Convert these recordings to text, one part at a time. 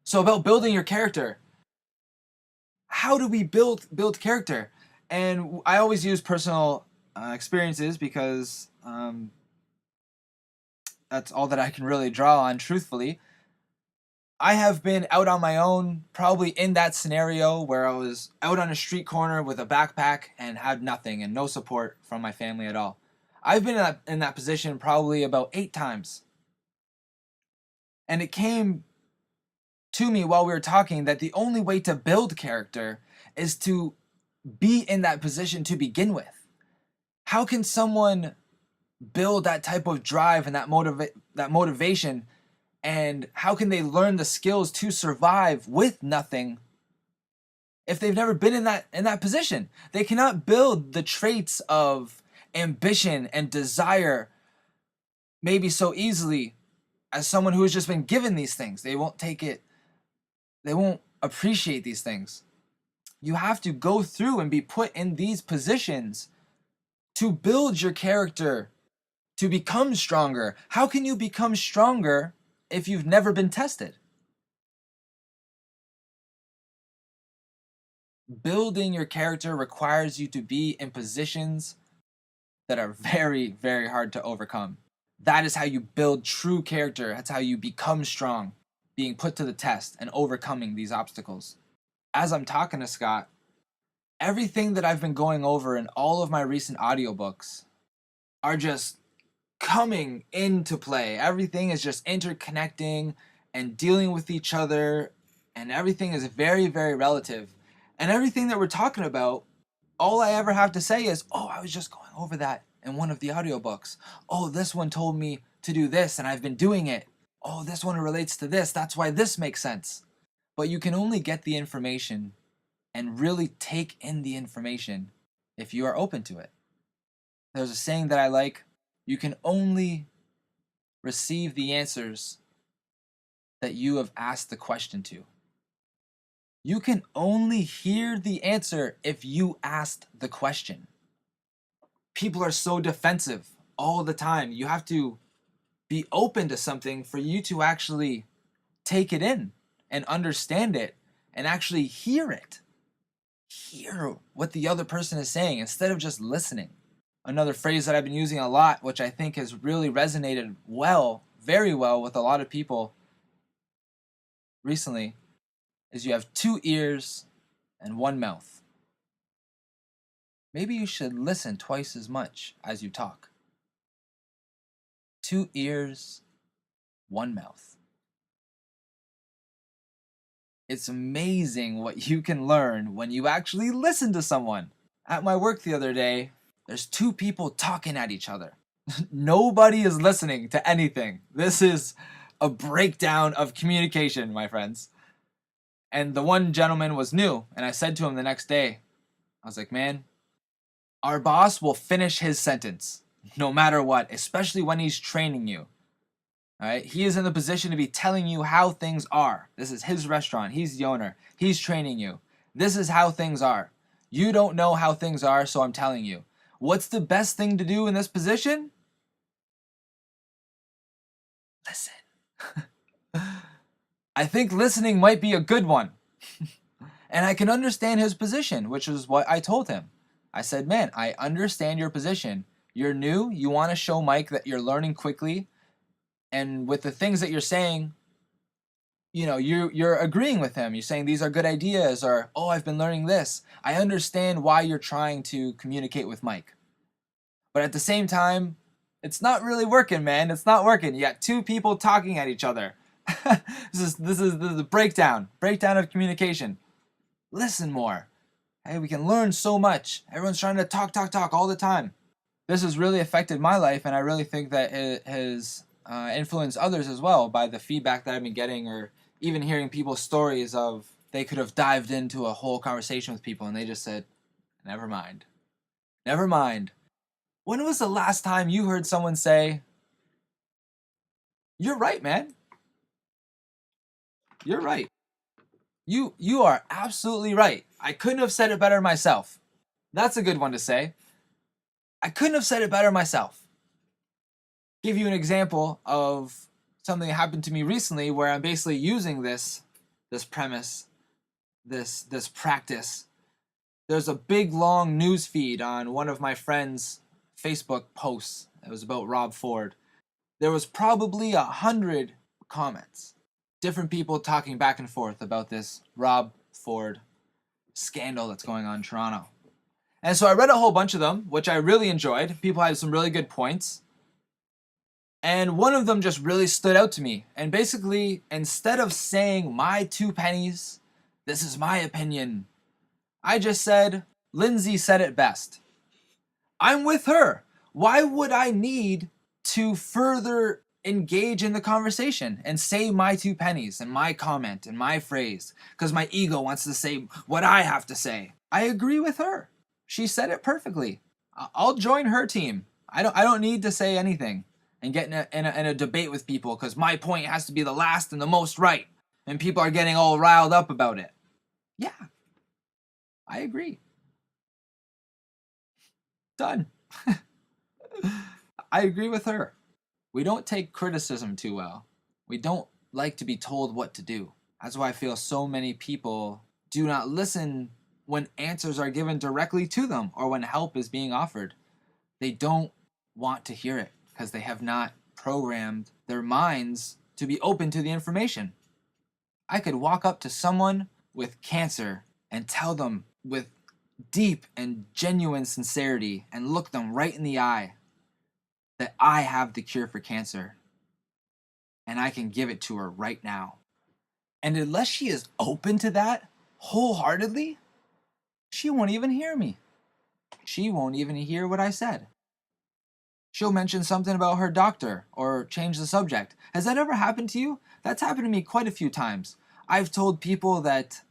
So about building your character, how do we build character? And I always use personal experiences because that's all that I can really draw on, truthfully. I have been out on my own, probably in that scenario where I was out on a street corner with a backpack and had nothing and no support from my family at all. I've been in that position probably about 8 times. And it came to me while we were talking that the only way to build character is to be in that position to begin with. How can someone build that type of drive and that motivation, and how can they learn the skills to survive with nothing if they've never been in that position? They cannot build the traits of ambition and desire maybe so easily as someone who has just been given these things. They won't take it, they won't appreciate these things. You have to go through and be put in these positions to build your character, to become stronger. How can you become stronger if you've never been tested? Building your character requires you to be in positions that are very, very hard to overcome. That is how you build true character. That's how you become strong, being put to the test and overcoming these obstacles. As I'm talking to Scott, everything that I've been going over in all of my recent audiobooks are just coming into play. Everything is just interconnecting and dealing with each other, and everything is very, very relative. And everything that we're talking about, all I ever have to say is, oh, I was just going over that in one of the audiobooks. Oh, this one told me to do this, and I've been doing it. Oh, this one relates to this. That's why this makes sense. But you can only get the information and really take in the information if you are open to it. There's a saying that I like: you can only receive the answers that you have asked the question to. You can only hear the answer if you asked the question. People are so defensive all the time. You have to be open to something for you to actually take it in and understand it and actually hear it. Hear what the other person is saying instead of just listening. Another phrase that I've been using a lot, which I think has really resonated well, very well with a lot of people recently, is you have 2 ears and 1 mouth. Maybe you should listen twice as much as you talk. 2 ears, 1 mouth. It's amazing what you can learn when you actually listen to someone. At my work the other day, there's 2 people talking at each other. Nobody is listening to anything. This is a breakdown of communication, my friends. And the one gentleman was new, and I said to him the next day, I was like, man, our boss will finish his sentence no matter what, especially when he's training you. All right? He is in the position to be telling you how things are. This is his restaurant. He's the owner. He's training you. This is how things are. You don't know how things are, so I'm telling you. What's the best thing to do in this position? Listen. I think listening might be a good one. And I can understand his position, which is what I told him. I said, man, I understand your position. You're new. You want to show Mike that you're learning quickly. And with the things that you're saying, you're agreeing with him. You're saying these are good ideas, or, oh, I've been learning this. I understand why you're trying to communicate with Mike. But at the same time, it's not really working, man. It's not working. You got 2 people talking at each other. This is the breakdown of communication. Listen more. Hey, we can learn so much. Everyone's trying to talk all the time. This has really affected my life, and I really think that it has influenced others as well by the feedback that I've been getting, or even hearing people's stories of they could have dived into a whole conversation with people and they just said, never mind. Never mind. When was the last time you heard someone say, you're right, man? You're right. You are absolutely right. I couldn't have said it better myself. That's a good one to say. I couldn't have said it better myself. Give you an example of something that happened to me recently where I'm basically using this this premise, this practice. There's a big long news feed on one of my friend's Facebook posts. It was about Rob Ford. There was probably 100 comments. Different people talking back and forth about this Rob Ford scandal that's going on in Toronto. And so I read a whole bunch of them, which I really enjoyed. People had some really good points. And one of them just really stood out to me. And basically, instead of saying my 2 pennies, this is my opinion, I just said, Lindsay said it best. I'm with her. Why would I need to further engage in the conversation and say my 2 pennies and my comment and my phrase? Because my ego wants to say what I have to say. I agree with her. She said it perfectly. I'll join her team. I don't need to say anything and get in a debate with people because my point has to be the last and the most right. And people are getting all riled up about it. Yeah, I agree. Done. I agree with her. We don't take criticism too well. We don't like to be told what to do. That's why I feel so many people do not listen when answers are given directly to them or when help is being offered. They don't want to hear it because they have not programmed their minds to be open to the information. I could walk up to someone with cancer and tell them with deep and genuine sincerity and look them right in the eye that I have the cure for cancer and I can give it to her right now. And unless she is open to that wholeheartedly, she won't even hear me. She won't even hear what I said. She'll mention something about her doctor or change the subject. Has that ever happened to you? That's happened to me quite a few times. I've told people that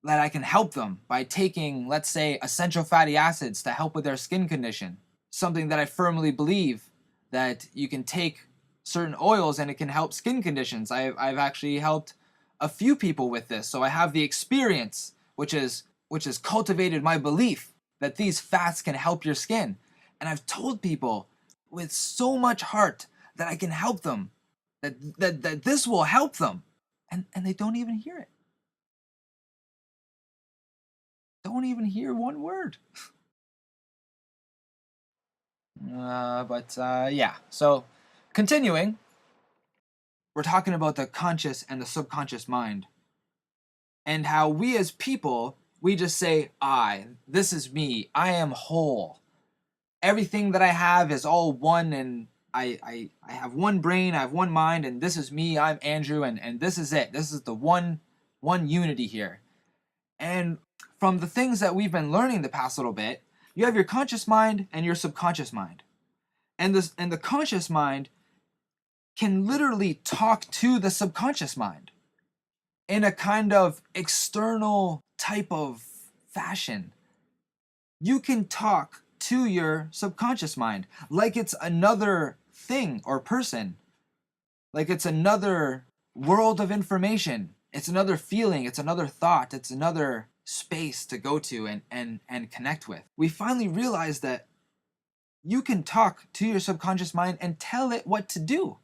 I can help them by taking, let's say, essential fatty acids to help with their skin condition. Something that I firmly believe that you can take certain oils and it can help skin conditions. I've actually helped a few people with this, so I have the experience, which has cultivated my belief that these fats can help your skin. And I've told people with so much heart that I can help them, that this will help them, and they don't even hear it. Don't even hear one word. Yeah, so continuing, we're talking about the conscious and the subconscious mind and how we as people, we just say, this is me, I am whole. Everything that I have is all one, and I have one brain, I have one mind, and this is me, I'm Andrew, and this is it. This is the one unity here. And from the things that we've been learning the past little bit, you have your conscious mind and your subconscious mind. And the conscious mind can literally talk to the subconscious mind in a kind of external type of fashion. You can talk to your subconscious mind like it's another thing or person, like it's another world of information, it's another feeling, it's another thought, it's another space to go to and connect with. We finally realized that you can talk to your subconscious mind and tell it what to do.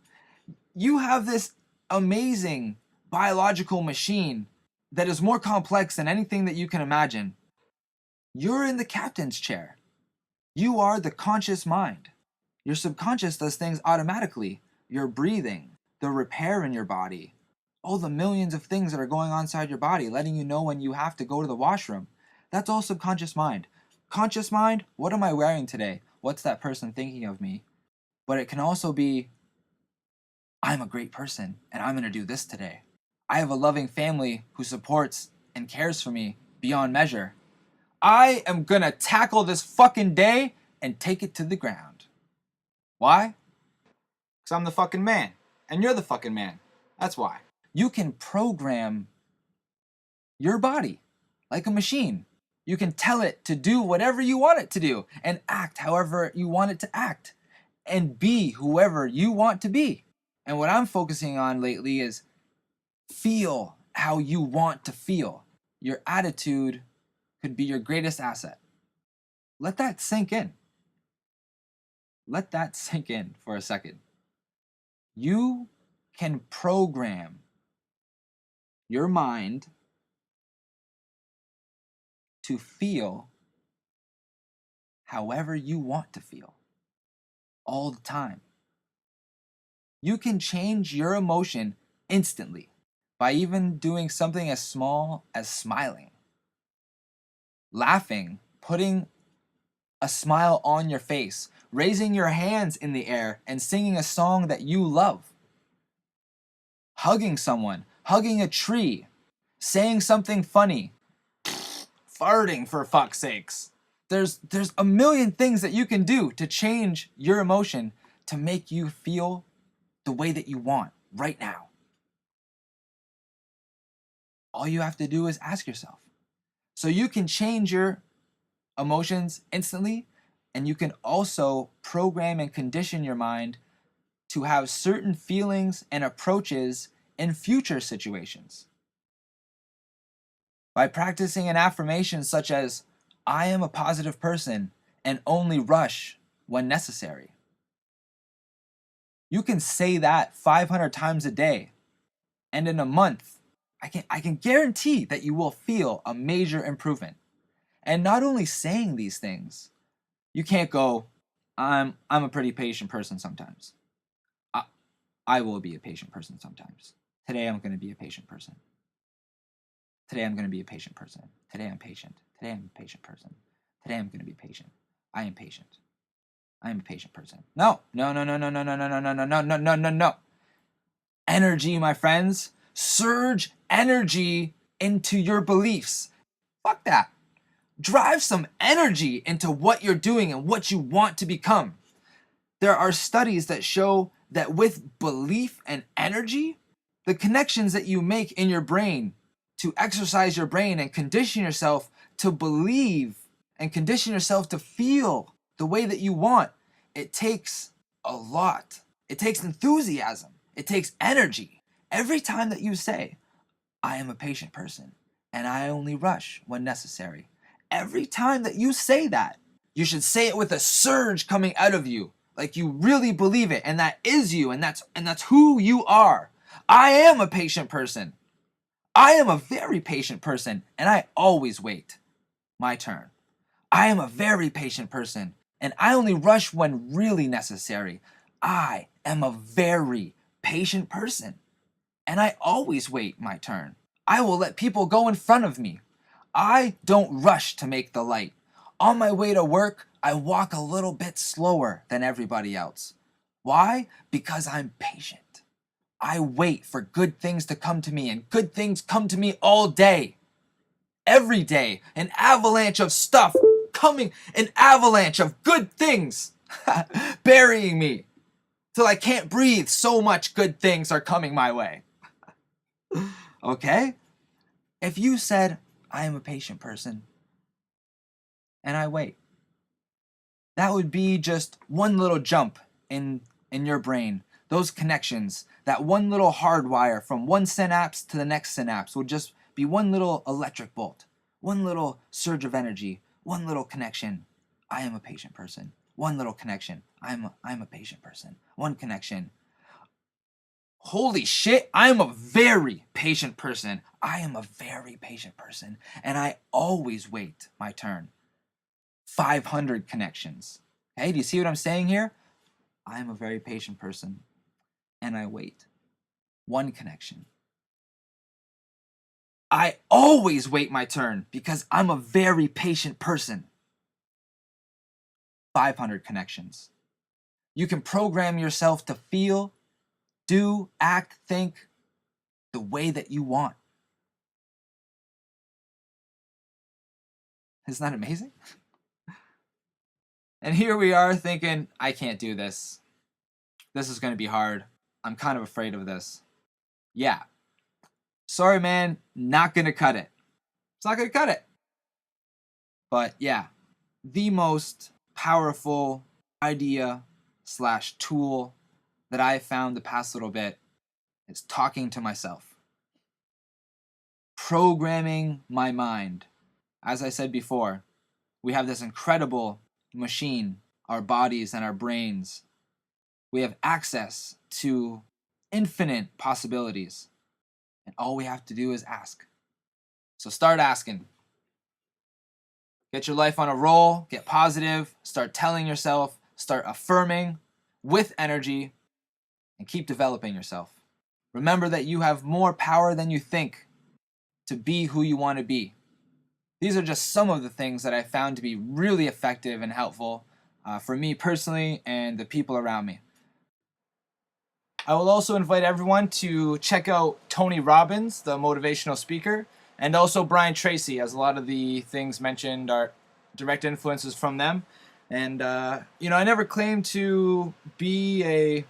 You have this amazing biological machine that is more complex than anything that you can imagine. You're in the captain's chair. You are the conscious mind. Your subconscious does things automatically. Your breathing, the repair in your body, all the millions of things that are going on inside your body, letting you know when you have to go to the washroom. That's all subconscious mind. Conscious mind, what am I wearing today? What's that person thinking of me? But it can also be, I'm a great person and I'm going to do this today. I have a loving family who supports and cares for me beyond measure. I am going to tackle this fucking day and take it to the ground. Why? Because I'm the fucking man and you're the fucking man. That's why. You can program your body like a machine. You can tell it to do whatever you want it to do and act however you want it to act and be whoever you want to be. And what I'm focusing on lately is feel how you want to feel. Your attitude could be your greatest asset. Let that sink in. Let that sink in for a second. You can program your mind to feel however you want to feel all the time. You can change your emotion instantly by even doing something as small as smiling, laughing, putting a smile on your face, raising your hands in the air and singing a song that you love, hugging someone, hugging a tree, saying something funny, farting for fuck's sakes. There's a million things that you can do to change your emotion to make you feel the way that you want right now. All you have to do is ask yourself. So you can change your emotions instantly, and you can also program and condition your mind to have certain feelings and approaches in future situations. By practicing an affirmation such as, I am a positive person and only rush when necessary. You can say that 500 times a day, and in a month, I can guarantee that you will feel a major improvement. And not only saying these things, you can't go, I'm a pretty patient person sometimes. I, I will be a patient person sometimes. Today I'm going to be a patient person. Today I'm going to be a patient person. Today I'm patient. Today I'm a patient person. Today I'm going to be patient. I am patient. I am a patient person. No, no, no, no, no, no, no, no, no, no, no, no, no, no, no. Energy, my friends. Surge energy into your beliefs. Fuck that. Drive some energy into what you're doing and what you want to become. There are studies that show that with belief and energy, the connections that you make in your brain to exercise your brain and condition yourself to believe and condition yourself to feel the way that you want, it takes a lot. It takes enthusiasm. It takes energy. Every time that you say, I am a patient person and I only rush when necessary. Every time that you say that, you should say it with a surge coming out of you, like you really believe it, and that is you, and that's who you are. I am a patient person. I am a very patient person, and I always wait my turn. I am a very patient person, and I only rush when really necessary. I am a very patient person, and I always wait my turn. I will let people go in front of me. I don't rush to make the light. On my way to work, I walk a little bit slower than everybody else. Why? Because I'm patient. I wait for good things to come to me, and good things come to me all day. Every day, an avalanche of stuff coming, an avalanche of good things burying me till I can't breathe. So much good things are coming my way. Okay? If you said, I am a patient person and I wait, that would be just one little jump in your brain. Those connections, that one little hardwire from one synapse to the next synapse would just be one little electric bolt, one little surge of energy, one little connection. I am a patient person. One little connection. I'm a patient person. One connection. Holy shit, I am a very patient person. I am a very patient person, and I always wait my turn. 500 connections. Hey, do you see what I'm saying here? I am a very patient person, and I wait. One connection. I always wait my turn because I'm a very patient person. 500 connections. You can program yourself to feel, do, act, think the way that you want. Isn't that amazing? And here we are thinking, I can't do this. This is going to be hard. I'm kind of afraid of this. Yeah. Sorry, man. Not going to cut it. It's not going to cut it. But yeah, the most powerful idea slash tool that I found the past little bit is talking to myself, programming my mind. As I said before, we have this incredible machine, our bodies and our brains. We have access to infinite possibilities. And all we have to do is ask. So start asking. Get your life on a roll, get positive, start telling yourself, start affirming with energy, and keep developing yourself. Remember that you have more power than you think to be who you want to be. These are just some of the things that I found to be really effective and helpful for me personally and the people around me. I will also invite everyone to check out Tony Robbins, the motivational speaker, and also Brian Tracy, as a lot of the things mentioned are direct influences from them. And I never claimed to be a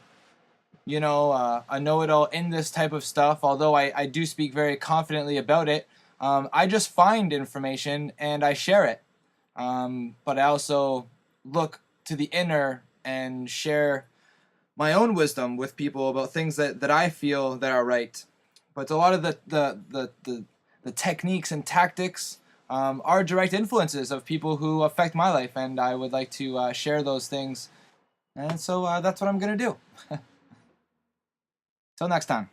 know-it-all in this type of stuff, although I do speak very confidently about it. I just find information and I share it. But I also look to the inner and share my own wisdom with people about things that I feel that are right. But a lot of the techniques and tactics are direct influences of people who affect my life, and I would like to share those things. And so that's what I'm going to do. Till next time.